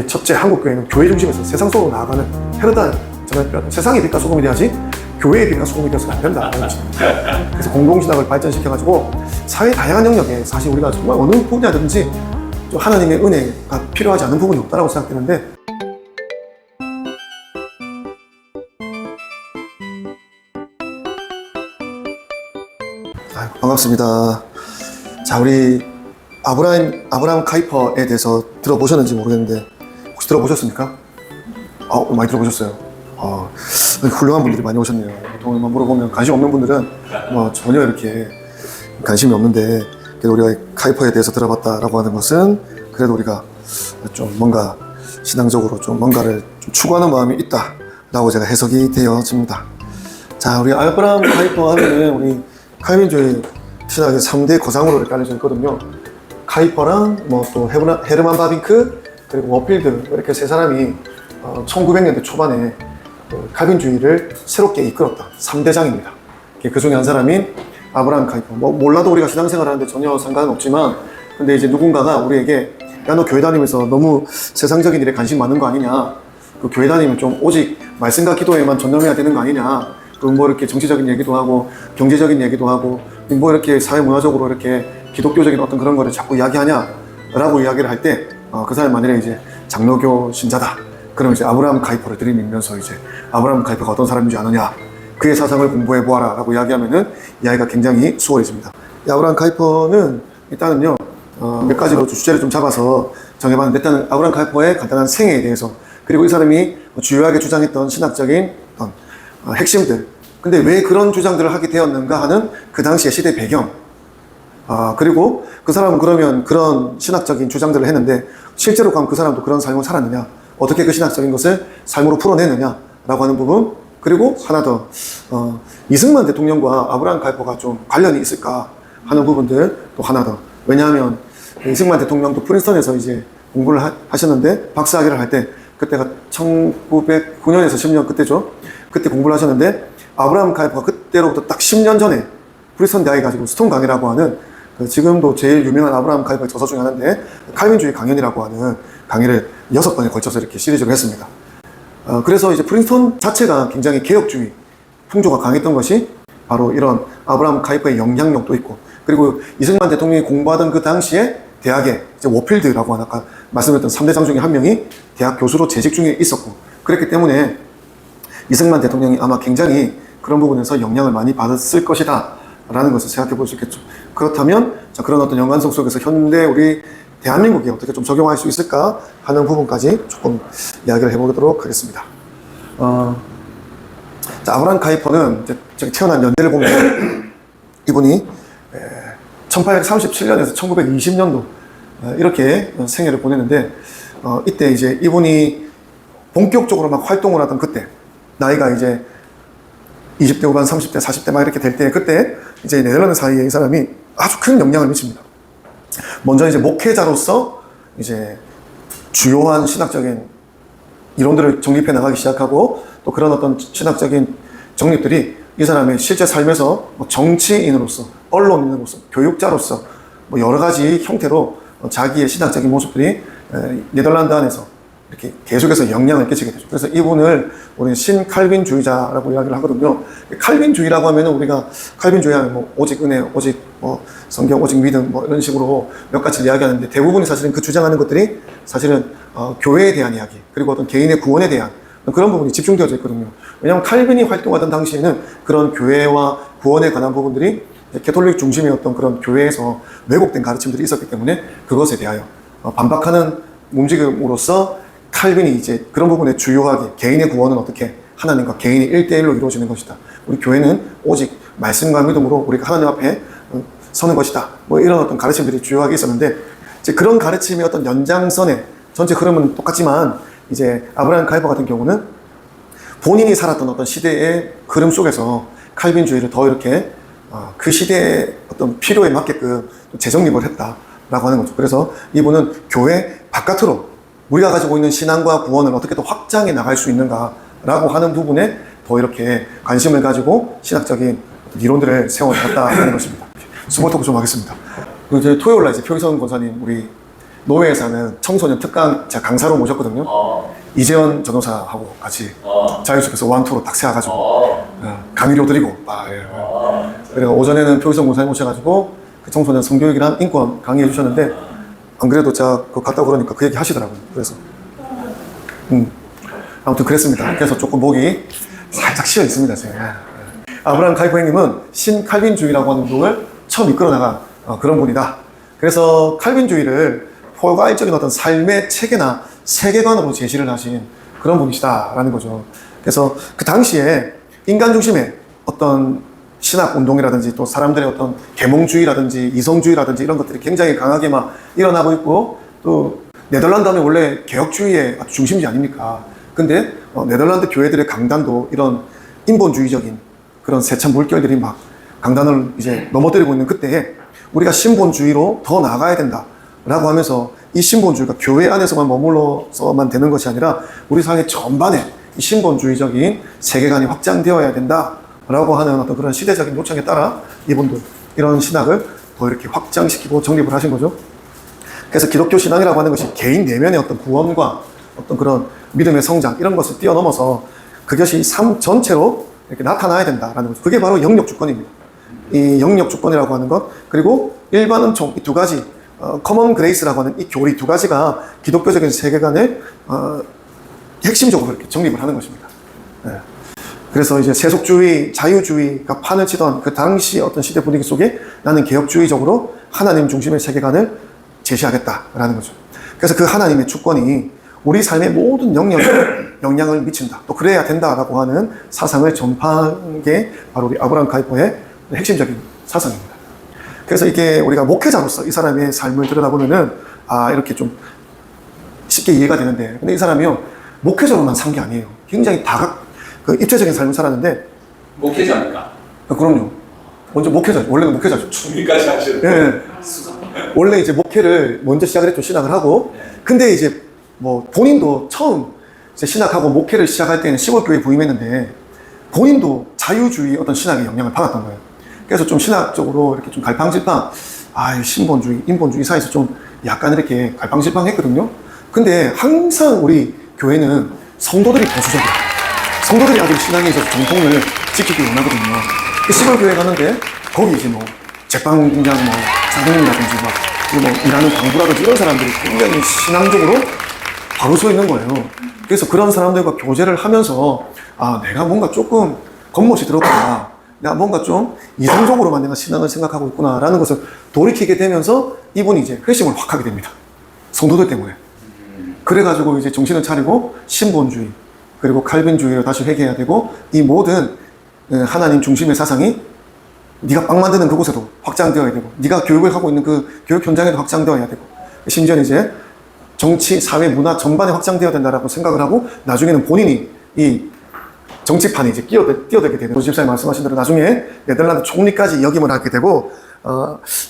첫째, 한국교회는 교회 중심에서 세상 속으로 나아가는 헤르다 전환, 세상이 빛과 소금이 돼야지 교회의 빛과 소금이 되어서는 안 된다는 것입니다. 그래서 공동신학을 발전시켜가지고 사회 다양한 영역에 사실 우리가 정말 어느 분야든지 좀 하나님의 은혜가 필요하지 않은 부분이 없다고 생각되는데, 반갑습니다. 자, 우리 아브라함 카이퍼에 대해서 들어보셨는지 모르겠는데 혹시 들어보셨습니까? 많이 들어보셨어요. 훌륭한 분들이 많이 오셨네요. 보통 물어보면 관심 없는 분들은 전혀 이렇게 관심이 없는데, 그래도 우리가 카이퍼에 대해서 들어봤다라고 하는 것은 그래도 우리가 좀 뭔가 신앙적으로 좀 뭔가를 좀 추구하는 마음이 있다라고 제가 해석이 되어집니다. 자, 우리 아브라함 카이퍼 하면은 우리 칼빈주의 신학의 3대 거장으로 이렇게 알려져 있거든요. 카이퍼랑 또 헤르만 바빙크 그리고 워필드, 이렇게 세 사람이 1900년대 초반에 칼빈주의를 새롭게 이끌었다 3대장입니다. 그 중에 한 사람인 아브라함 카이퍼. 몰라도 우리가 신앙생활 하는데 전혀 상관은 없지만, 근데 이제 누군가가 우리에게 야, 너 교회 다니면서 너무 세상적인 일에 관심 많은 거 아니냐, 그 교회 다니면 좀 오직 말씀과 기도에만 전념해야 되는 거 아니냐, 이렇게 정치적인 얘기도 하고 경제적인 얘기도 하고 이렇게 사회문화적으로 이렇게 기독교적인 어떤 그런 거를 자꾸 이야기하냐 라고 이야기를 할 때, 그 사람이 만약에 이제 장로교 신자다 그러면 이제 아브라함 카이퍼를 들이밀면서 이제 아브라함 카이퍼가 어떤 사람인지 아느냐, 그의 사상을 공부해 보아라 라고 이야기하면은 이야기가 굉장히 수월해집니다. 이 아브라함 카이퍼는 일단은요, 몇 가지로 주제를 좀 잡아서 정해봤는데, 일단은 아브라함 카이퍼의 간단한 생애에 대해서, 그리고 이 사람이 주요하게 주장했던 신학적인 어떤 핵심들, 근데 왜 그런 주장들을 하게 되었는가 하는 그 당시의 시대 배경, 그리고 그 사람은 그러면 그런 신학적인 주장들을 했는데 실제로 그럼 그 사람도 그런 삶을 살았느냐, 어떻게 그 신학적인 것을 삶으로 풀어내느냐 라고 하는 부분, 그리고 하나 더 이승만 대통령과 아브라함 카이퍼가 좀 관련이 있을까 하는 부분들 또 하나 더. 왜냐하면 이승만 대통령도 프린스턴에서 이제 공부를 하셨는데, 박사학위를 할 때 그때가 1909년에서 10년 그때죠. 그때 공부를 하셨는데 아브라함 카이퍼가 그때로부터 딱 10년 전에 프린스턴 대학에 가지고 스톤 강의라고 하는 지금도 제일 유명한 아브라함 카이퍼의 저서 중에 하나인데 칼빈주의 강연이라고 하는 강의를 6번에 걸쳐서 이렇게 시리즈로 했습니다. 그래서 이제 프린스턴 자체가 굉장히 개혁주의 풍조가 강했던 것이 바로 이런 아브라함 카이퍼의 영향력도 있고, 그리고 이승만 대통령이 공부하던 그 당시에 대학에 이제 워필드라고 하는 아까 말씀드렸던 3대장 중에 한 명이 대학 교수로 재직 중에 있었고, 그랬기 때문에 이승만 대통령이 아마 굉장히 그런 부분에서 영향을 많이 받았을 것이다 라는 것을 생각해 볼 수 있겠죠. 그렇다면 그런 어떤 연관성 속에서 현대 우리 대한민국에 어떻게 좀 적용할 수 있을까 하는 부분까지 조금 이야기를 해보도록 하겠습니다. 자, 아브라함 카이퍼는 이제 태어난 연대를 보면 이분이 1837년에서 1920년도 이렇게 생애를 보냈는데, 이때 이제 이분이 본격적으로 막 활동을 하던 그때, 나이가 이제 20대 후반, 30대, 40대 막 이렇게 될 때, 그때 이제 네덜란드 사이에 이 사람이 아주 큰 영향을 미칩니다. 먼저 이제 목회자로서 이제 주요한 신학적인 이론들을 정립해 나가기 시작하고, 또 그런 어떤 신학적인 정립들이 이 사람의 실제 삶에서 정치인으로서, 언론인으로서, 교육자로서 여러 가지 형태로 자기의 신학적인 모습들이 네덜란드 안에서 이렇게 계속해서 영향을 끼치게 되죠. 그래서 이분을 우리는 신칼빈주의자라고 이야기를 하거든요. 칼빈주의라고 하면은 우리가 칼빈주의 하면 오직 은혜, 오직 성경, 오직 믿음 이런 식으로 몇 가지 이야기하는데, 대부분이 사실은 그 주장하는 것들이 사실은 교회에 대한 이야기, 그리고 어떤 개인의 구원에 대한 그런 부분이 집중되어져 있거든요. 왜냐하면 칼빈이 활동하던 당시에는 그런 교회와 구원에 관한 부분들이 캐톨릭 중심이었던 그런 교회에서 왜곡된 가르침들이 있었기 때문에 그것에 대하여 반박하는 움직임으로써 칼빈이 이제 그런 부분에 주요하게 개인의 구원은 어떻게 하나님과 개인이 1대1로 이루어지는 것이다, 우리 교회는 오직 말씀과 믿음으로 우리가 하나님 앞에 서는 것이다, 이런 어떤 가르침들이 주요하게 있었는데, 이제 그런 가르침의 어떤 연장선에 전체 흐름은 똑같지만, 이제 아브라함 카이퍼 같은 경우는 본인이 살았던 어떤 시대의 흐름 속에서 칼빈주의를 더 이렇게 그 시대의 어떤 필요에 맞게끔 재정립을 했다라고 하는 거죠. 그래서 이분은 교회 바깥으로 우리가 가지고 있는 신앙과 구원을 어떻게 더 확장해 나갈 수 있는가라고 하는 부분에 더 이렇게 관심을 가지고 신학적인 이론들을 세워나갔다는 것입니다. 스몰 토크 좀 하겠습니다. 이제 토요일 날 이제 표희선 권사님 우리 노회에서는 청소년 특강 제가 강사로 모셨거든요. 이재현 전도사하고 같이 자유숲에서 원투로 딱 세워가지고 강의료 드리고 그리고 오전에는 표기성 목사님 오셔가지고 그 청소년 성교육이랑 인권 강의해 주셨는데 안 그래도 제가 그거 갔다 그러니까 그 얘기 하시더라고요. 그래서 아무튼 그랬습니다. 그래서 조금 목이 살짝 쉬어 있습니다. 제가. 아브라함 카이퍼 형님은 신칼빈주의라고 하는 운동을 처음 이끌어 나간 그런 분이다. 그래서 칼빈주의를 포괄적인 어떤 삶의 체계나 세계관으로 제시를 하신 그런 분이시다라는 거죠. 그래서 그 당시에 인간 중심의 어떤 신학 운동이라든지 또 사람들의 어떤 계몽주의라든지 이성주의라든지 이런 것들이 굉장히 강하게 막 일어나고 있고, 또 네덜란드 하면 원래 개혁주의의 중심지 아닙니까? 근데 네덜란드 교회들의 강단도 이런 인본주의적인 그런 세찬 물결들이 막 강단을 이제 넘어뜨리고 있는 그때에 우리가 신본주의로 더 나아가야 된다라고 하면서 이 신본주의가 교회 안에서만 머물러서만 되는 것이 아니라 우리 사회 전반에 이 신본주의적인 세계관이 확장되어야 된다라고 하는 어떤 그런 시대적인 요청에 따라 이분도 이런 신학을 더 이렇게 확장시키고 정립을 하신 거죠. 그래서 기독교 신앙이라고 하는 것이 개인 내면의 어떤 구원과 어떤 그런 믿음의 성장 이런 것을 뛰어넘어서 그것이 삶 전체로 이렇게 나타나야 된다라는 거죠. 그게 바로 영역 주권입니다. 이 영역 주권이라고 하는 것, 그리고 일반 은총, 이 두 가지, 커먼 그레이스라고 하는 이 교리 두 가지가 기독교적인 세계관을 핵심적으로 이렇게 정립을 하는 것입니다. 네. 그래서 이제 세속주의, 자유주의가 판을 치던 그 당시 어떤 시대 분위기 속에 나는 개혁주의적으로 하나님 중심의 세계관을 제시하겠다라는 거죠. 그래서 그 하나님의 주권이 우리 삶의 모든 영역에 영향을 미친다. 또 그래야 된다라고 하는 사상을 전파한 게 바로 우리 아브라함 카이퍼의 핵심적인 사상입니다. 그래서 이게 우리가 목회자로서 이 사람의 삶을 들여다보면은 이렇게 좀 쉽게 이해가 되는데, 근데 이 사람이요 목회자로만 산 게 아니에요. 굉장히 입체적인 삶을 살았는데. 목회자입니까? 그럼요. 먼저 목회자죠. 원래는 목회자죠. 준비까지 하시는. 네. 원래 이제 목회를 먼저 시작을 했죠. 신학을 하고. 근데 이제 뭐 본인도 처음 이제 신학하고 목회를 시작할 때는 시골교회에 부임했는데 본인도 자유주의 어떤 신학의 영향을 받았던 거예요. 그래서 좀 신학적으로 이렇게 좀 갈팡질팡, 신본주의, 인본주의 사이에서 좀 약간 이렇게 갈팡질팡 했거든요. 근데 항상 우리 교회는 성도들이 보수적이에요. 성도들이 아주 신앙에 있어서 정통을 지키기 원하거든요. 시골교회 가는데 거기 이제 뭐 제빵공장 사장님이라든지 일하는 광부라든지 이런 사람들이 굉장히 신앙적으로 바로 서 있는 거예요. 그래서 그런 사람들과 교제를 하면서 내가 뭔가 조금 겉멋이 들었구나, 내가 뭔가 좀 이성적으로만 내가 신앙을 생각하고 있구나라는 것을 돌이키게 되면서 이분이 이제 회심을 확 하게 됩니다. 성도들 때문에. 그래가지고 이제 정신을 차리고 신본주의 그리고 칼빈주의를 다시 회개해야 되고, 이 모든 하나님 중심의 사상이 네가 빵 만드는 그곳에도 확장되어야 되고, 네가 교육을 하고 있는 그 교육 현장에도 확장되어야 되고, 심지어는 이제 정치, 사회, 문화 전반에 확장되어야 된다라고 생각을 하고, 나중에는 본인이 이 정치판에 이제 뛰어들게 되는, 조집사님 말씀하신 대로 나중에 네덜란드 총리까지 역임을 하게 되고,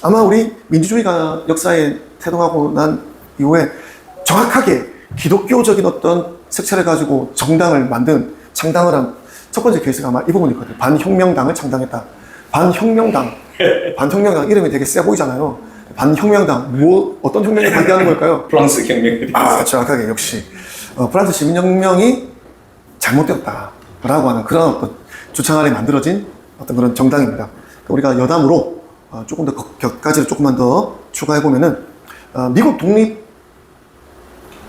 아마 우리 민주주의가 역사에 태동하고 난 이후에 정확하게 기독교적인 어떤 색채를 가지고 정당을 창당을 한 첫 번째 케이스가 아마 이 부분이거든요. 반혁명당을 창당했다. 반혁명당 이름이 되게 세 보이잖아요. 반혁명당, 어떤 혁명을 반대하는 걸까요? 프랑스 혁명. 정확하게 역시 프랑스 시민혁명이 잘못되었다라고 하는 그런 어떤 주창 아래 만들어진 어떤 그런 정당입니다. 우리가 여담으로 조금 더 격가지를 조금만 더 추가해 보면은 미국 독립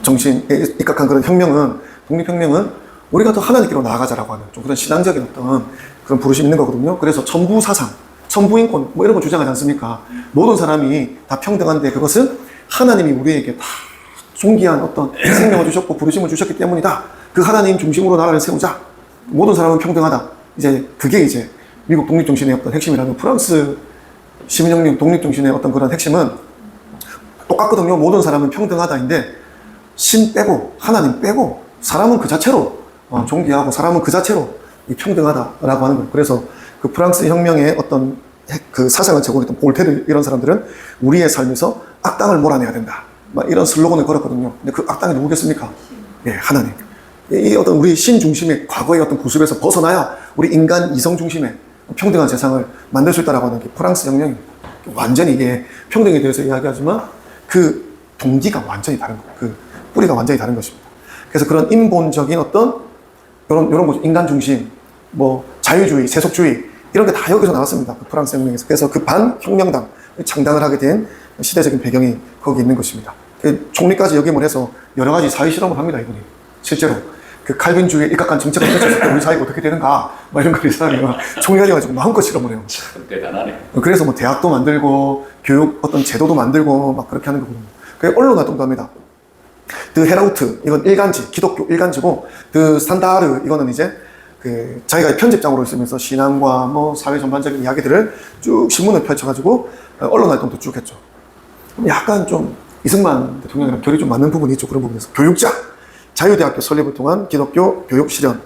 정신에 입각한 그런 독립혁명은 우리가 더 하나님께로 나아가자라고 하는 좀 그런 신앙적인 어떤 그런 부르심이 있는 거거든요. 그래서 천부 사상, 천부인권 이런 거 주장하지 않습니까? 모든 사람이 다 평등한데 그것은 하나님이 우리에게 다 존귀한 어떤 생명을 주셨고 부르심을 주셨기 때문이다. 그 하나님 중심으로 나라를 세우자. 모든 사람은 평등하다. 그게 이제 미국 독립정신의 어떤 핵심이라는, 프랑스 시민혁명 독립정신의 어떤 그런 핵심은 똑같거든요. 모든 사람은 평등하다인데 신 빼고 하나님 빼고 사람은 그 자체로 존귀하고 사람은 그 자체로 평등하다라고 하는 거예요. 그래서 그 프랑스 혁명의 어떤 그 사상을 제공했던 볼테르 이런 사람들은 우리의 삶에서 악당을 몰아내야 된다, 이런 슬로건을 걸었거든요. 근데 그 악당이 누구겠습니까? 하나님. 이 어떤 우리 신 중심의 과거의 어떤 구습에서 벗어나야 우리 인간 이성 중심의 평등한 세상을 만들 수 있다라고 하는 게 프랑스 혁명입니다. 완전히 이게 평등에 대해서 이야기하지만 그 동기가 완전히 다른 거예요. 그 뿌리가 완전히 다른 것입니다. 그래서 그런 인본적인 어떤 이런 거죠. 인간 중심, 뭐 자유주의, 세속주의 이런 게 다 여기서 나왔습니다. 그 프랑스 혁명에서. 그래서 그 반혁명당 창당을 하게 된 시대적인 배경이 거기 있는 것입니다. 그 총리까지 역임을 해서 여러 가지 사회 실험을 합니다. 이분이 실제로 그 칼빈주의에 입각한 정책을 펼쳤을 때 우리 사회가 어떻게 되는가 막 이런 걸 이 사람이 총리가 돼가지고 마음껏 실험을 해요. 참 대단하네. 그래서 뭐 대학도 만들고 교육 어떤 제도도 만들고 막 그렇게 하는 거거든요. 그 언론 활동도 합니다. 드 헤라우트 이건 일간지, 기독교 일간지고 드 스탄다르 이거는 이제 그 자기가 편집장으로 있으면서 신앙과 뭐 사회 전반적인 이야기들을 쭉 신문을 펼쳐가지고 언론 활동도 쭉 했죠. 약간 좀 이승만 대통령이랑 결이 좀 맞는 부분이 있죠. 그런 부분에서 교육자, 자유대학교 설립을 통한 기독교 교육 실현,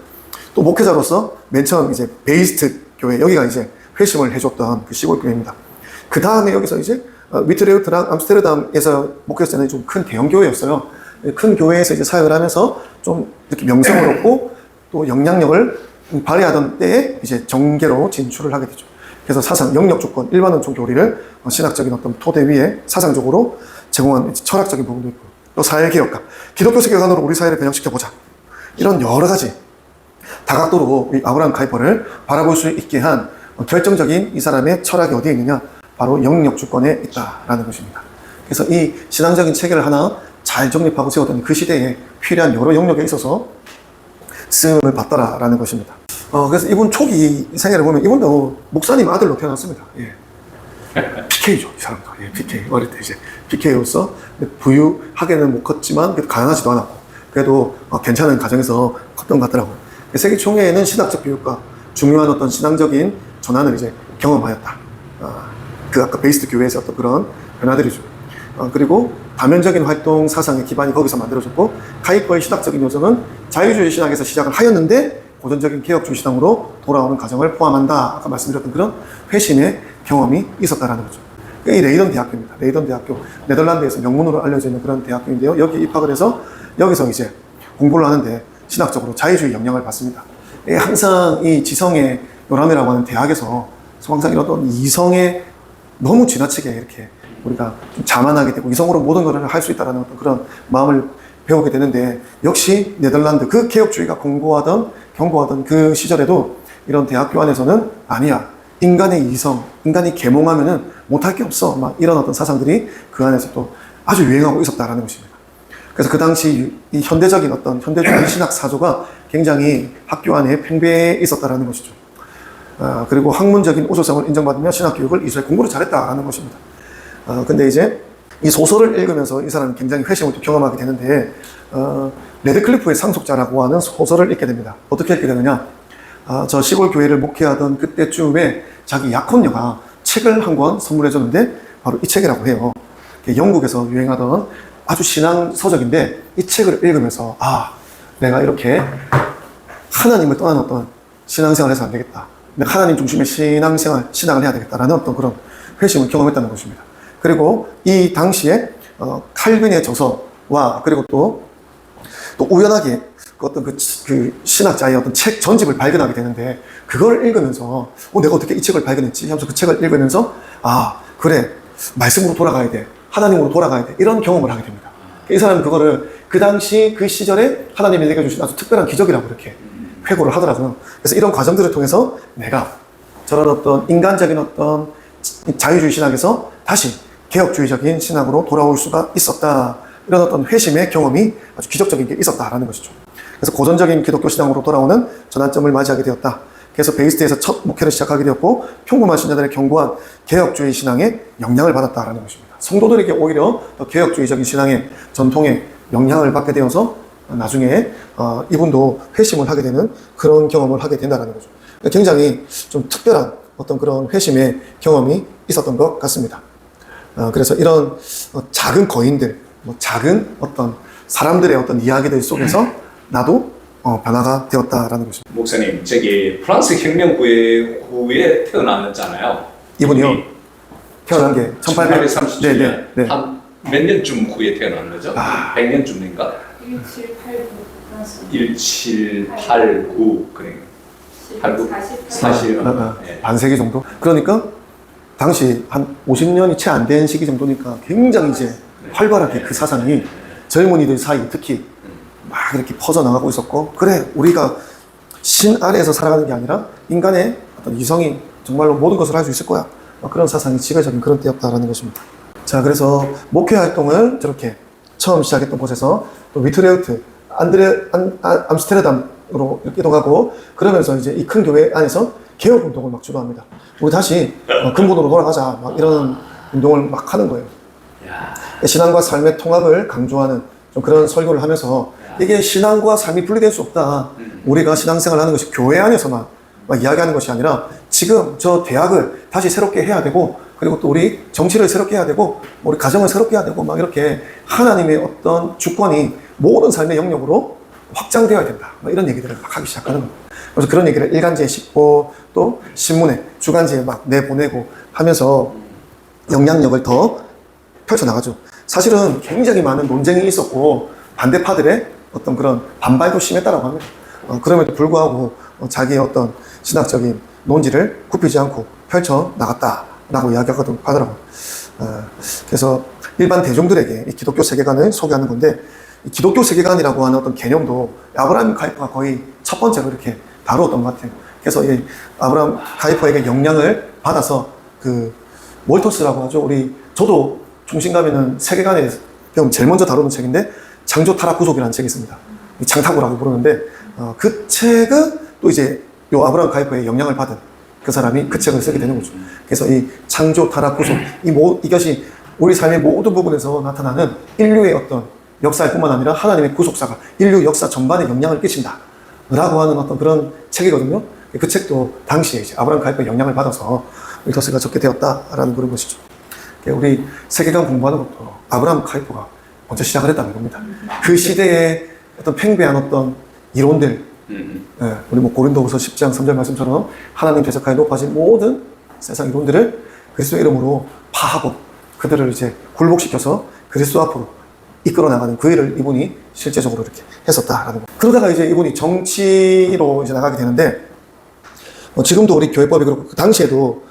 또 목회자로서 맨 처음 이제 베이스트 교회 여기가 이제 회심을 해줬던 그 시골 교회입니다. 그 다음에 여기서 이제 위트레우트랑 암스테르담에서 목회자 때는 좀 큰 대형 교회였어요. 큰 교회에서 이제 사역을 하면서 좀 이렇게 명성을 얻고 또 영향력을 발휘하던 때에 이제 정계로 진출을 하게 되죠. 그래서 사상, 영역 조건, 일반 원종 교리를 신학적인 어떤 토대 위에 사상적으로 제공한 철학적인 부분도 있고, 또 사회개혁가, 기독교 세계관으로 우리 사회를 변형시켜보자. 이런 여러 가지 다각도로 이 아브라함 카이퍼를 바라볼 수 있게 한 결정적인 이 사람의 철학이 어디에 있느냐? 바로 영역 주권에 있다라는 것입니다. 그래서 이 신앙적인 체계를 하나 잘 정립하고 세웠던 그 시대에 필요한 여러 영역에 있어서 쓰임을 받더라라는 것입니다. 그래서 이분 초기 생애를 보면 이분도 목사님 아들로 태어났습니다. 예. PK죠, 이 사람도. 예, PK. 어릴 때 이제 PK로서 부유하게는 못 컸지만 가난하지도 않았고 그래도 괜찮은 가정에서 컸던 것 같더라고요. 세기 총회에는 신학적 교육과 중요한 어떤 신앙적인 전환을 이제 경험하였다. 그 아까 베이스트 교회에서 어떤 그런 변화들이죠. 그리고 다면적인 활동 사상의 기반이 거기서 만들어졌고 카이퍼의 신학적인 요정은 자유주의 신학에서 시작을 하였는데 고전적인 개혁주의 신앙으로 돌아오는 과정을 포함한다. 아까 말씀드렸던 그런 회심의 경험이 있었다라는 거죠. 이 레이던 대학교입니다. 레이던 대학교, 네덜란드에서 명문으로 알려져 있는 그런 대학교인데요. 여기 입학을 해서 여기서 이제 공부를 하는데 신학적으로 자유주의 영향을 받습니다. 항상 이 지성의 요람이라고 하는 대학에서 항상 이런 이성에 너무 지나치게 이렇게 우리가 좀 자만하게 되고 이성으로 모든 것을 할 수 있다는 어떤 그런 마음을 배우게 되는데 역시 네덜란드 그 개혁주의가 경고하던 그 시절에도 이런 대학교 안에서는 아니야. 인간의 이성, 인간이 계몽하면은 못할 게 없어. 막 이런 어떤 사상들이 그 안에서 또 아주 유행하고 있었다라는 것입니다. 그래서 그 당시 이 현대적인 어떤 현대주의 신학 사조가 굉장히 학교 안에 팽배해 있었다라는 것이죠. 그리고 학문적인 우수성을 인정받으며 신학 교육을 이수해 공부를 잘했다라는 것입니다. 근데 이제 이 소설을 읽으면서 이 사람은 굉장히 회심을 또 경험하게 되는데, 레드클리프의 상속자라고 하는 소설을 읽게 됩니다. 어떻게 읽게 되느냐? 저 시골 교회를 목회하던 그때쯤에 자기 약혼녀가 책을 한 권 선물해줬는데, 바로 이 책이라고 해요. 영국에서 유행하던 아주 신앙서적인데, 이 책을 읽으면서, 내가 이렇게 하나님을 떠난 어떤 신앙생활을 해서 안 되겠다. 내가 하나님 중심의 신앙을 해야 되겠다라는 어떤 그런 회심을 경험했다는 것입니다. 그리고 이 당시에 칼빈의 저서와 그리고 또 우연하게 어떤 그 신학자의 어떤 책 전집을 발견하게 되는데 그걸 읽으면서 내가 어떻게 이 책을 발견했지 하면서 그 책을 읽으면서 그래 말씀으로 돌아가야 돼 하나님으로 돌아가야 돼 이런 경험을 하게 됩니다. 이 사람은 그거를 그 당시 그 시절에 하나님이 내게 주신 아주 특별한 기적이라고 이렇게 회고를 하더라고요. 그래서 이런 과정들을 통해서 내가 저런 어떤 인간적인 어떤 자유주의 신학에서 다시 개혁주의적인 신학으로 돌아올 수가 있었다. 이런 어떤 회심의 경험이 아주 기적적인 게 있었다라는 것이죠. 그래서 고전적인 기독교 신앙으로 돌아오는 전환점을 맞이하게 되었다. 그래서 베이스트에서 첫 목회를 시작하게 되었고 평범한 신자들의 견고한 개혁주의 신앙에 영향을 받았다라는 것입니다. 성도들에게 오히려 더 개혁주의적인 신앙의 전통에 영향을 받게 되어서 나중에 이분도 회심을 하게 되는 그런 경험을 하게 된다는 거죠. 굉장히 좀 특별한 어떤 그런 회심의 경험이 있었던 것 같습니다. 그래서 이런 작은 거인들, 작은 어떤 사람들의 어떤 이야기들 속에서 나도 변화가 되었다라는 것입니다. 목사님, 저기 프랑스 혁명 후에 태어났잖아요. 이분이요? 태어난 게 1837년. 네. 한 몇 년쯤 후에 태어난 거죠? 100년쯤인가? 1789 그래. 40. 반세기 정도? 그러니까 당시 한 50년이 채 안 된 시기 정도니까 굉장히 이제 활발하게 그 사상이 젊은이들 사이 특히 막 이렇게 퍼져나가고 있었고, 그래, 우리가 신 아래에서 살아가는 게 아니라 인간의 어떤 이성이 정말로 모든 것을 할 수 있을 거야. 그런 사상이 지배적인 그런 때였다라는 것입니다. 자, 그래서 목회 활동을 저렇게 처음 시작했던 곳에서 또 위트레우트, 암스테르담으로 이동하고, 그러면서 이제 이 큰 교회 안에서 개혁 운동을 막 주도합니다. 우리 다시 근본으로 돌아가자, 막 이런 운동을 막 하는 거예요. 신앙과 삶의 통합을 강조하는 좀 그런 설교를 하면서, 이게 신앙과 삶이 분리될 수 없다. 우리가 신앙생활을 하는 것이 교회 안에서만 막 이야기하는 것이 아니라 지금 저 대학을 다시 새롭게 해야 되고, 그리고 또 우리 정치를 새롭게 해야 되고, 우리 가정을 새롭게 해야 되고, 막 이렇게 하나님의 어떤 주권이 모든 삶의 영역으로 확장되어야 된다. 막 이런 얘기들을 막 하기 시작하는 거예요. 그래서 그런 얘기를 일간지에 싣고 또 신문에, 주간지에 막 내보내고 하면서 영향력을 더 펼쳐나가죠. 사실은 굉장히 많은 논쟁이 있었고 반대파들의 어떤 그런 반발도 심했다라고 합니다. 그럼에도 불구하고 자기의 어떤 신학적인 논지를 굽히지 않고 펼쳐나갔다라고 이야기하더라고요. 그래서 일반 대중들에게 이 기독교 세계관을 소개하는 건데, 이 기독교 세계관이라고 하는 어떤 개념도 아브라함 카이퍼가 거의 첫 번째로 이렇게 다루었던 것 같아요. 그래서 이 아브라함 카이퍼에게 영향을 받아서 그 몰토스라고 하죠. 저도 중심 가면은 세계관에 제일 먼저 다루는 책인데, 창조 타락 구속이라는 책이 있습니다. 창타구라고 부르는데, 그 책은 또 이제 요 아브라함 카이퍼의 영향을 받은 그 사람이 그 책을 쓰게 되는 거죠. 그래서 이 창조 타락 구속, 이것이 우리 삶의 모든 부분에서 나타나는 인류의 어떤 역사일 뿐만 아니라 하나님의 구속사가 인류 역사 전반에 영향을 끼친다 라고 하는 어떤 그런 책이거든요. 그 책도 당시에 이제 아브라함 카이퍼의 영향을 받아서 밀토스가 적게 되었다라는 그런 것이죠. 우리 세계관 공부하는 것도 아브라함 카이퍼가 먼저 시작을 했다는 겁니다. 그 시대의 어떤 팽배한 어떤 이론들, 우리 뭐 고린도후서 10장 3절 말씀처럼 하나님 대적하에 높아진 모든 세상 이론들을 그리스도의 이름으로 파하고 그들을 이제 굴복시켜서 그리스도 앞으로 이끌어 나가는 그 일을 이분이 실제적으로 이렇게 했었다라는 거. 그러다가 이제 이분이 정치로 이제 나가게 되는데, 지금도 우리 교회법이 그렇고 그 당시에도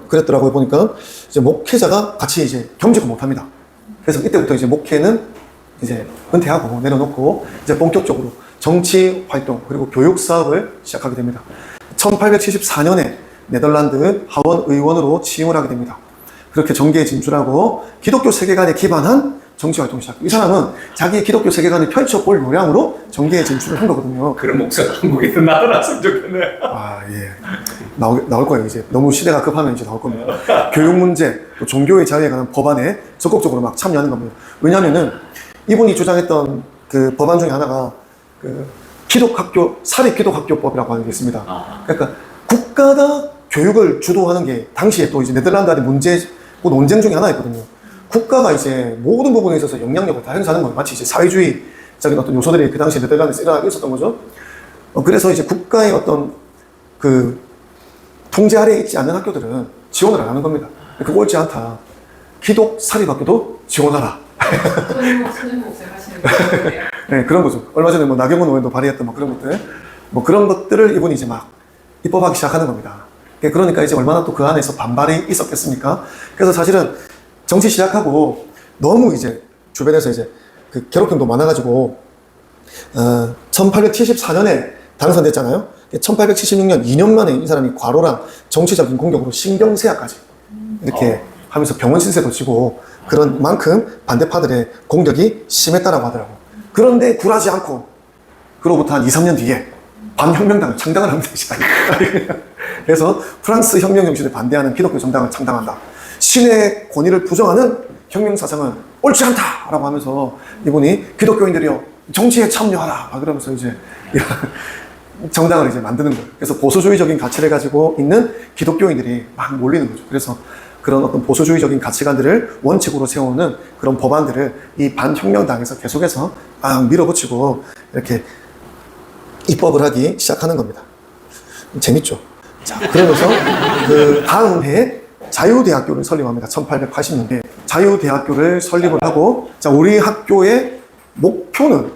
그랬더라고요. 보니까 이제 목회자가 같이 이제 겸직을 못합니다. 그래서 이때부터 이제 목회는 이제 은퇴하고 내려놓고 이제 본격적으로 정치 활동 그리고 교육 사업을 시작하게 됩니다. 1874년에 네덜란드 하원 의원으로 취임을 하게 됩니다. 그렇게 정계에 진출하고 기독교 세계관에 기반한 정치 활동을 시작합니다. 이 사람은 자기의 기독교 세계관을 펼쳐볼 요량으로 정계에 진출을 한 거거든요. 그런 목사가 한국에서 나타났으면 좋겠네. 예. 나올 거예요. 이제 너무 시대가 급하면 이제 나올 겁니다. 교육 문제, 또 종교의 자유에 관한 법안에 적극적으로 막 참여하는 겁니다. 왜냐하면은 이분이 주장했던 그 법안 중에 하나가 그 사립기독학교법이라고 하는 게 있습니다. 그러니까 국가가 교육을 주도하는 게 당시에 또 이제 네덜란드 안의 논쟁 중에 하나였거든요. 국가가 이제 모든 부분에 있어서 영향력을 다 행사하는 거예요. 마치 이제 사회주의적인 어떤 요소들이 그 당시에 네덜란드에서 일어나고 있었던 거죠. 그래서 이제 국가의 어떤 그 통제 아래에 있지 않는 학교들은 지원을 안 하는 겁니다. 그거 옳지 않다. 기독 사립학교도 지원하라. 손흥국 하시는 거예요. 네, 그런 거죠. 얼마 전에 뭐 나경원 의원도 발의했던 뭐 그런 것들, 뭐 그런 것들을 이분이 이제 막 입법하기 시작하는 겁니다. 그러니까 이제 얼마나 또 그 안에서 반발이 있었겠습니까? 그래서 사실은 정치 시작하고 너무 이제 주변에서 이제 그 괴롭힘도 많아가지고 1874년에 당선됐잖아요. 1876년 2년 만에 이 사람이 과로랑 정치적인 공격으로 신경쇠약까지 이렇게 하면서 병원 신세도 지고, 그런 만큼 반대파들의 공격이 심했다라고 하더라고요. 그런데 굴하지 않고 그로부터 한 2, 3년 뒤에 반혁명당을 창당을 합니다. 그래서 프랑스 혁명 정신을 반대하는 기독교 정당을 창당한다. 신의 권위를 부정하는 혁명 사상은 옳지 않다라고 하면서 이분이 기독교인들이요 정치에 참여하라 그러면서 이제 정당을 이제 만드는 거예요. 그래서 보수주의적인 가치를 가지고 있는 기독교인들이 막 몰리는 거죠. 그래서 그런 어떤 보수주의적인 가치관들을 원칙으로 세우는 그런 법안들을 이 반혁명당에서 계속해서 막 밀어붙이고 이렇게 입법을 하기 시작하는 겁니다. 재밌죠? 자, 그러면서 그 다음 해에 자유대학교를 설립합니다. 1880년대. 자유대학교를 설립을 하고, 자, 우리 학교의 목표는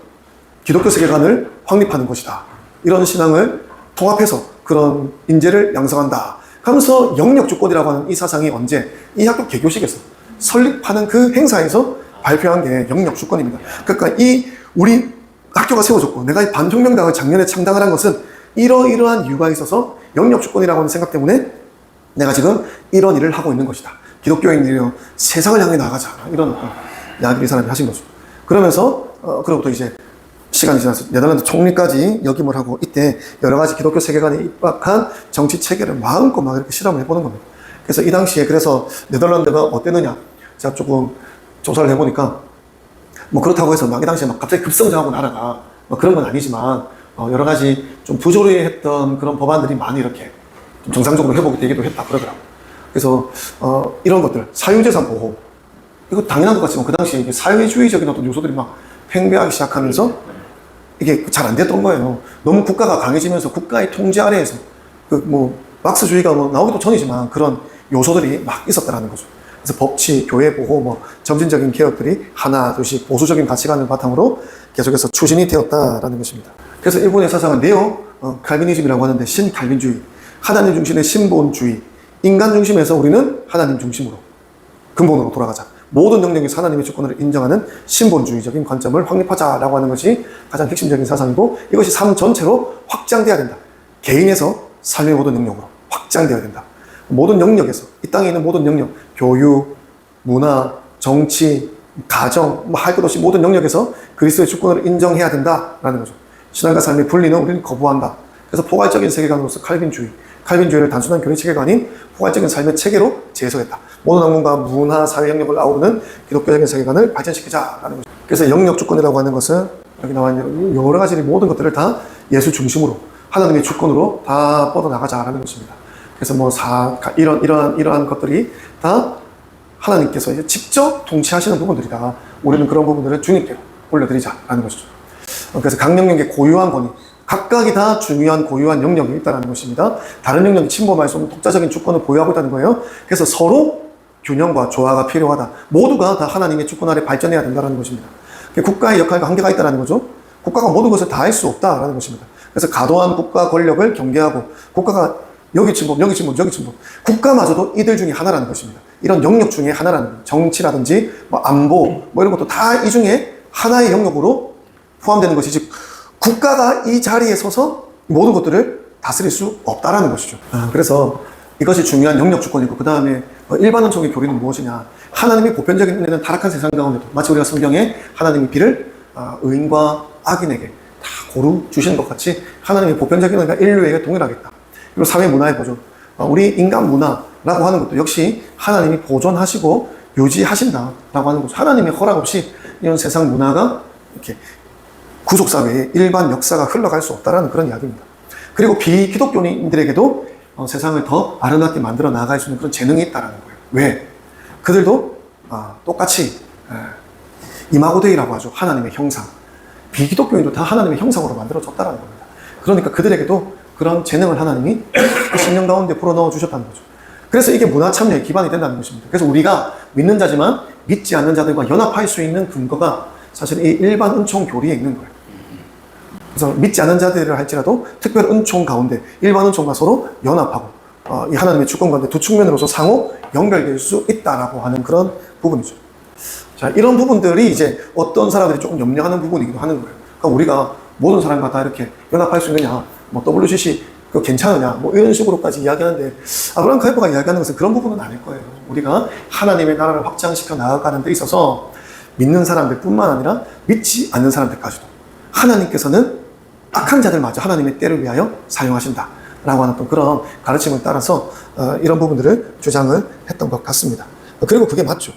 기독교 세계관을 확립하는 것이다. 이런 신앙을 통합해서 그런 인재를 양성한다. 하면서 영역주권이라고 하는 이 사상이 언제 이 학교 개교식에서 설립하는 그 행사에서 발표한 게 영역 주권입니다. 그러니까 우리 학교가 세워졌고 내가 이 반혁명당을 작년에 창당을 한 것은 이러이러한 이유가 있어서 영역 주권이라고 하는 생각 때문에 내가 지금 이런 일을 하고 있는 것이다. 기독교인들이요 세상을 향해 나가자 이런 이야기를 이 사람이 하신 거죠. 그러면서 그로부터 이제 시간이 지나서 네덜란드 총리까지 역임을 하고 이때 여러 가지 기독교 세계관에 입각한 정치 체계를 마음껏 막 이렇게 실험을 해보는 겁니다. 그래서 이 당시에 그래서 네덜란드가 어땠느냐 제가 조금 조사를 해보니까 뭐 그렇다고 해서 막 이 당시에 막 갑자기 급성장하고 나라가 뭐 그런 건 아니지만 여러 가지 좀 부조리했던 그런 법안들이 많이 이렇게 좀 정상적으로 회복이 되기도 했다 그러더라고요. 그래서 이런 것들 사유재산 보호 이거 당연한 것 같지만 그 당시에 이게 사회주의적인 어떤 요소들이 막 팽배하기 시작하면서 이게 잘 안 됐던 거예요. 너무 국가가 강해지면서 국가의 통제 아래에서 그 뭐 막스주의가 뭐 나오기도 전이지만 그런 요소들이 막 있었다라는 거죠. 그래서 법치, 교회 보호, 뭐 점진적인 개혁들이 하나 둘씩 보수적인 가치관을 바탕으로 계속해서 추진이 되었다라는 것입니다. 그래서 일본의 사상은 네오 칼비니즘이라고 하는데 신칼빈주의, 하나님 중심의 신본주의, 인간 중심에서 우리는 하나님 중심으로 근본으로 돌아가자. 모든 영역에서 하나님의 주권을 인정하는 신본주의적인 관점을 확립하자라고 하는 것이 가장 핵심적인 사상이고 이것이 삶 전체로 확장돼야 된다. 개인에서 삶의 모든 영역으로 확장돼야 된다. 모든 영역에서 이 땅에 있는 모든 영역, 교육, 문화, 정치, 가정, 뭐 할 것 없이 모든 영역에서 그리스도의 주권을 인정해야 된다라는 거죠. 신앙과 삶의 분리는 우리는 거부한다. 그래서 포괄적인 세계관으로서 칼빈주의를 단순한 교리 체계가 아닌 포괄적인 삶의 체계로 재해석했다. 모든 학문과 문화, 사회 영역을 아우르는 기독교적인 세계관을 발전시키자라는 거죠. 그래서 영역 주권이라고 하는 것은 여기 나와 있는 여러 가지 모든 것들을 다 예수 중심으로 하나님의 주권으로 다 뻗어나가자라는 것입니다. 그래서 뭐 이러한 것들이 다 하나님께서 이제 직접 통치하시는 부분들이다. 우리는 그런 부분들을 주님께 올려드리자라는 것이죠. 그래서 각 영역의 고유한 권위, 각각이 다 중요한 고유한 영역이 있다는 것입니다. 다른 영역이 침범할 수 없는 독자적인 주권을 보유하고 있다는 거예요. 그래서 서로 균형과 조화가 필요하다. 모두가 다 하나님의 주권 아래 발전해야 된다는 것입니다. 국가의 역할과 한계가 있다는 거죠. 국가가 모든 것을 다 할 수 없다라는 것입니다. 그래서 과도한 국가 권력을 경계하고 국가가 여기 침범. 국가마저도 이들 중에 하나라는 것입니다. 이런 영역 중에 하나라는 거예요. 정치라든지 뭐 안보 뭐 이런 것도 다 이 중에 하나의 영역으로 포함되는 것이지 국가가 이 자리에 서서 모든 것들을 다스릴 수 없다라는 것이죠. 그래서 이것이 중요한 영역 주권이고 그 다음에 일반 은총의 교리는 무엇이냐. 하나님의 보편적인 은혜는 타락한 세상 가운데도 마치 우리가 성경에 하나님의 비를 의인과 악인에게 다 고루 주시는 것 같이 하나님의 보편적인 은혜가 인류에게 동일하겠다. 그리고 사회 문화의 보존. 우리 인간 문화라고 하는 것도 역시 하나님이 보존하시고 유지하신다라고 하는 거죠. 하나님의 허락 없이 이런 세상 문화가 이렇게 구속사회에 일반 역사가 흘러갈 수 없다라는 그런 이야기입니다. 그리고 비기독교인들에게도 세상을 더 아름답게 만들어 나아갈 수 있는 그런 재능이 있다는 거예요. 왜? 그들도 똑같이 이마고데이라고 하죠. 하나님의 형상. 비기독교인도 다 하나님의 형상으로 만들어졌다는 겁니다. 그러니까 그들에게도 그런 재능을 하나님이 신령 가운데 불어넣어 주셨다는 거죠. 그래서 이게 문화 참여의 기반이 된다는 것입니다. 그래서 우리가 믿는 자지만 믿지 않는 자들과 연합할 수 있는 근거가 사실 이 일반 은총 교리에 있는 거예요. 그래서 믿지 않는 자들을 할지라도 특별 은총 가운데 일반 은총과 서로 연합하고 이 하나님의 주권 가운데 두 측면으로서 상호 연결될 수 있다라고 하는 그런 부분이죠. 자, 이런 부분들이 이제 어떤 사람들이 조금 염려하는 부분이기도 하는 거예요. 그러니까 우리가 모든 사람과 다 이렇게 연합할 수 있느냐, 뭐 WCC 그거 괜찮으냐, 뭐 이런 식으로까지 이야기하는데 아브라함 카이퍼가 이야기하는 것은 그런 부분은 아닐 거예요. 우리가 하나님의 나라를 확장시켜 나아가는 데 있어서 믿는 사람들뿐만 아니라 믿지 않는 사람들까지도 하나님께서는 악한 자들마저 하나님의 때를 위하여 사용하신다라고 하는 또 그런 가르침을 따라서 이런 부분들을 주장을 했던 것 같습니다. 그리고 그게 맞죠.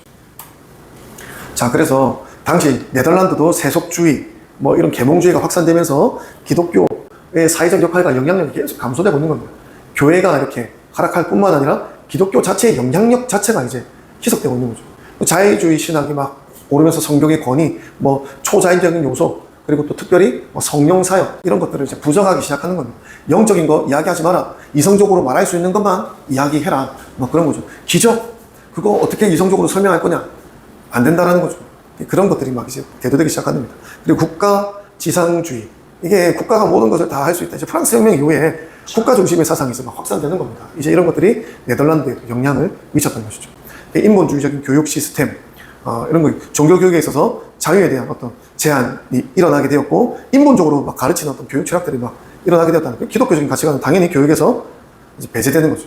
자, 그래서 당시 네덜란드도 세속주의, 뭐 이런 계몽주의가 확산되면서 기독교의 사회적 역할과 영향력이 계속 감소되고 있는 겁니다. 교회가 이렇게 하락할 뿐만 아니라 기독교 자체의 영향력 자체가 이제 희석되고 있는 거죠. 자유주의 신학이 막 오르면서 성경의 권위, 뭐 초자연적인 요소, 그리고 또 특별히 뭐 성령 사역 이런 것들을 이제 부정하기 시작하는 겁니다. 영적인 거 이야기하지 마라. 이성적으로 말할 수 있는 것만 이야기해라. 뭐 그런 거죠. 기적 그거 어떻게 이성적으로 설명할 거냐? 안 된다라는 거죠. 그런 것들이 막 이제 대두되기 시작하는 겁니다. 그리고 국가 지상주의 이게 국가가 모든 것을 다 할 수 있다. 이제 프랑스 혁명 이후에 국가 중심의 사상이 이제 막 확산되는 겁니다. 이제 이런 것들이 네덜란드에 영향을 미쳤던 것이죠. 인본주의적인 교육 시스템, 이런 거 종교 교육에 있어서 자유에 대한 어떤 제한이 일어나게 되었고 인본적으로 막 가르치는 어떤 교육 철학들이 막 일어나게 되었다는 거예요. 기독교적인 가치관은 당연히 교육에서 이제 배제되는 거죠.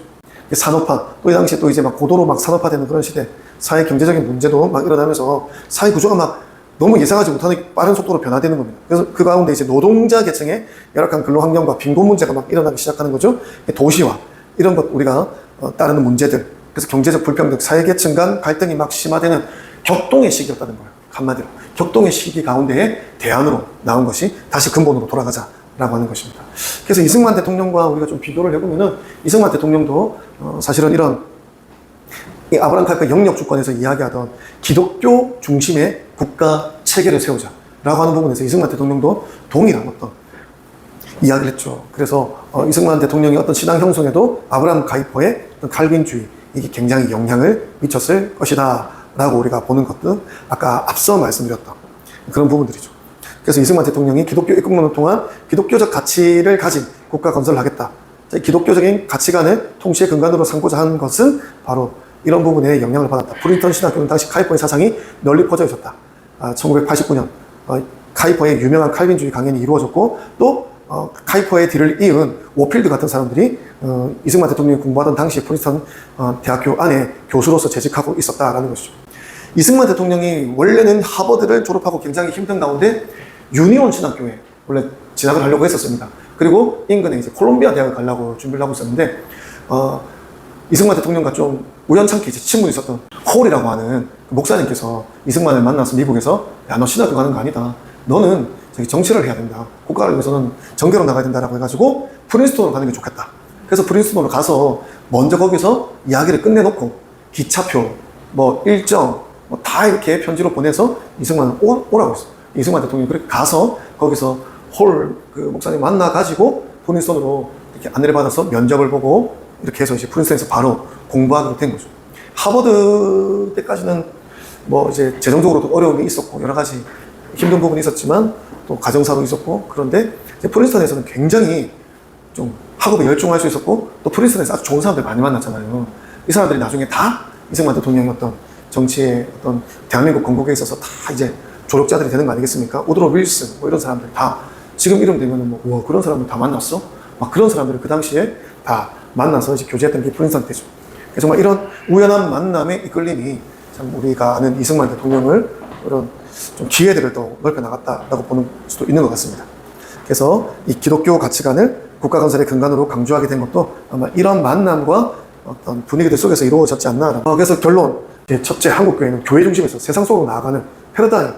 산업화, 또 이 당시에 또 이제 막 고도로 막 산업화되는 그런 시대, 사회 경제적인 문제도 막 일어나면서 사회 구조가 막 너무 예상하지 못하는 빠른 속도로 변화되는 겁니다. 그래서 그 가운데 이제 노동자 계층의 열악한 근로 환경과 빈곤 문제가 막 일어나기 시작하는 거죠. 도시화, 이런 것 우리가 따르는 문제들. 그래서 경제적 불평등, 사회계층 간 갈등이 막 심화되는 격동의 시기였다는 거예요. 한마디로. 격동의 시기 가운데에 대안으로 나온 것이 다시 근본으로 돌아가자라고 하는 것입니다. 그래서 이승만 대통령과 우리가 좀 비교를 해보면은 이승만 대통령도 사실은 이런 이 아브라함 카이퍼 영역 주권에서 이야기하던 기독교 중심의 국가 체계를 세우자라고 하는 부분에서 이승만 대통령도 동일한 어떤 이야기를 했죠. 그래서 이승만 대통령이 어떤 신앙 형성에도 아브라함 카이퍼의 어떤 칼빈주의 이게 굉장히 영향을 미쳤을 것이다 라고 우리가 보는 것도 아까 앞서 말씀드렸던 그런 부분들이죠. 그래서 이승만 대통령이 기독교 입국론을 통한 기독교적 가치를 가진 국가 건설을 하겠다. 기독교적인 가치관을 통치의 근간으로 삼고자 하는 것은 바로 이런 부분에 영향을 받았다. 브리턴 신학교는 당시 카이퍼의 사상이 널리 퍼져 있었다. 1989년 카이퍼의 유명한 칼빈주의 강연이 이루어졌고 또 카이퍼의 뒤를 이은 워필드 같은 사람들이 이승만 대통령이 공부하던 당시 프린스턴 대학교 안에 교수로서 재직하고 있었다라는 것이죠. 이승만 대통령이 원래는 하버드를 졸업하고 굉장히 힘든 가운데 유니온 신학교에 원래 진학을 하려고 했었습니다. 그리고 인근에 이제 콜롬비아 대학을 가려고 준비를 하고 있었는데 이승만 대통령과 좀 우연찮게 이제 친분이 있었던 홀이라고 하는 목사님께서 이승만을 만나서 미국에서 야, 너 신학교 가는 거 아니다. 너는 저기 정치를 해야 된다. 국가를 위해서는 정교로 나가야 된다라고 해가지고 프린스턴으로 가는 게 좋겠다. 그래서 프린스턴으로 가서 먼저 거기서 이야기를 끝내놓고 기차표, 뭐 일정, 뭐 다 이렇게 편지로 보내서 이승만을 오라고 했어. 이승만 대통령이 그렇게 가서 거기서 홀 그 목사님 만나가지고 프린스턴으로 이렇게 안내를 받아서 면접을 보고 이렇게 해서 이제 프린스턴에서 바로 공부하게 된 거죠. 하버드 때까지는 뭐 이제 재정적으로도 어려움이 있었고 여러 가지 힘든 부분이 있었지만 또 가정사도 있었고 그런데 이제 프린스턴에서는 굉장히 좀 학업에 열중할 수 있었고 또 프린스턴에서 아주 좋은 사람들 많이 만났잖아요. 이 사람들이 나중에 다 이승만 대통령의 어떤 정치의 어떤 대한민국 건국에 있어서 다 이제 조력자들이 되는 거 아니겠습니까? 우드로 윌슨 뭐 이런 사람들 다 지금 이름 되면은 뭐 우와 그런 사람들 다 만났어? 막 그런 사람들을 그 당시에 다 만나서 이제 교제했던 게 프린스턴 때죠. 정말 이런 우연한 만남의 이끌림이 참 우리가 아는 이승만 대통령을 그런 좀 기회들을 더 넓혀 나갔다라고 보는 수도 있는 것 같습니다. 그래서 이 기독교 가치관을 국가 건설의 근간으로 강조하게 된 것도 아마 이런 만남과 어떤 분위기들 속에서 이루어졌지 않나. 그래서 결론, 첫째 한국교회는 교회 중심에서 세상 속으로 나아가는 패러다임,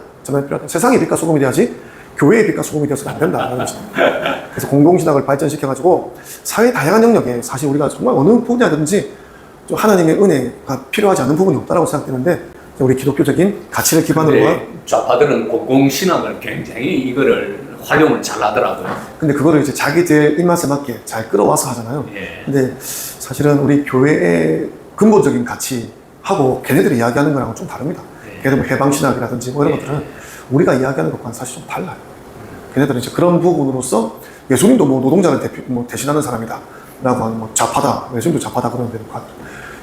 세상의 빛과 소금이 돼야지 교회의 빛과 소금이 되어서는 안 된다라는 것입니다. 그래서 공동신학을 발전시켜가지고 사회 다양한 영역에 사실 우리가 정말 어느 분야든지 좀 하나님의 은혜가 필요하지 않은 부분이 없다라고 생각되는데 우리 기독교적인 가치를 기반으로 한 좌파들은 공공신학을 굉장히 이거를 활용을 잘 하더라고요. 근데 그거를 이제 자기들 입맛에 맞게 잘 끌어와서 하잖아요. 예. 근데 사실은 우리 교회의 근본적인 가치하고 걔네들이 이야기하는 거랑은 좀 다릅니다. 걔네들 뭐 해방신학이라든지 뭐 이런 것들은 우리가 이야기하는 것과는 사실 좀 달라요. 걔네들은 이제 그런 부분으로서 예수님도 뭐 노동자를 대신하는 사람이다 라고 하는 뭐 좌파다, 예수님도 좌파다 그러는데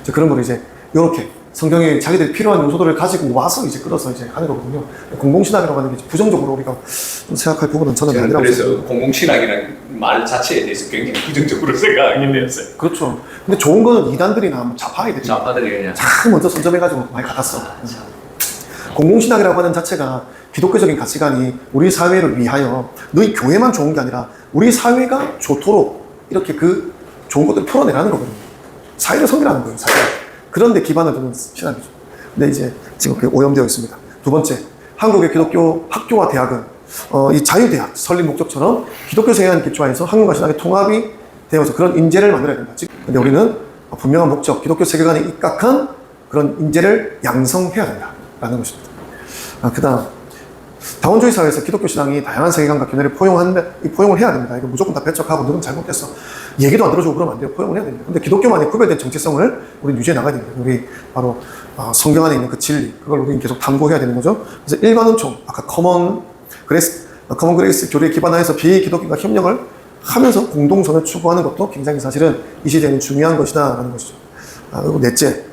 이제 그런 걸 이제 이렇게 성경에 자기들이 필요한 요소들을 가지고 와서 이제 끌어서 이제 하는 거거든요. 공공신학이라고 하는 게 부정적으로 우리가 좀 생각할 부분은 저는 아니라고 그래서 생각합니다. 공공신학이라는 말 자체에 대해서 굉장히 부정적으로 생각하게 되었어요. 그렇죠. 근데 좋은 거는 이단들이나 뭐 좌파애들이 좌파들이 그냥 참 먼저 선점해가지고 많이 갖았어. 공공신학이라고 하는 자체가 기독교적인 가치관이 우리 사회를 위하여 너희 교회만 좋은 게 아니라 우리 사회가 좋도록 이렇게 그 좋은 것들을 풀어내라는 거거든요. 사회를 섬기라는 거예요, 사실. 그런데 기반을 두는 신학이죠. 근데 이제 지금 그게 오염되어 있습니다. 두 번째, 한국의 기독교 학교와 대학은 이 자유대학 설립 목적처럼 기독교 세계관 기초하에서 학문과 신학의 통합이 되어서 그런 인재를 만들어야 된다. 근데 우리는 분명한 목적, 기독교 세계관에 입각한 그런 인재를 양성해야 된다라는 것입니다. 그 다음, 다원주의 사회에서 기독교 신앙이 다양한 세계관과 견해를 포용을 해야 됩니다. 이거 무조건 다 배척하고 너는 잘못됐어. 얘기도 안 들어주고 그러면 안 돼요. 포용을 해야 됩니다. 근데 기독교만의 구별된 정체성을 우리는 유지해 나가야 됩니다. 우리 바로 성경 안에 있는 그 진리, 그걸 우리는 계속 탐구해야 되는 거죠. 그래서 일반 은총, 아까 커먼 그레이스 교리에 기반하여서 비기독교가 협력을 하면서 공동선을 추구하는 것도 굉장히 사실은 이 시대에는 중요한 것이다라는 것이죠. 그리고 넷째,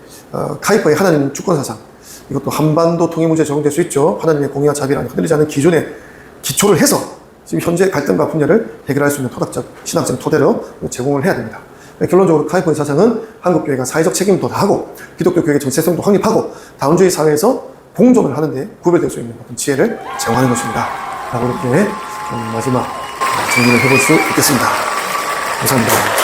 카이퍼의 하나님 주권 사상. 이것도 한반도 통일 문제에 적용될 수 있죠. 하나님의 공의와 자비라는 흔들리지 않는 기존에 기초를 해서 지금 현재 갈등과 분열을 해결할 수 있는 토닥적 신학적 토대로 제공을 해야 됩니다. 결론적으로 카이퍼의 사상은 한국교회가 사회적 책임도 다하고 기독교 교회의 정체성도 확립하고 다원주의 사회에서 공존을 하는데 구별될 수 있는 어떤 지혜를 제공하는 것입니다. 라고 이렇게 마지막 정리를 해볼 수 있겠습니다. 감사합니다.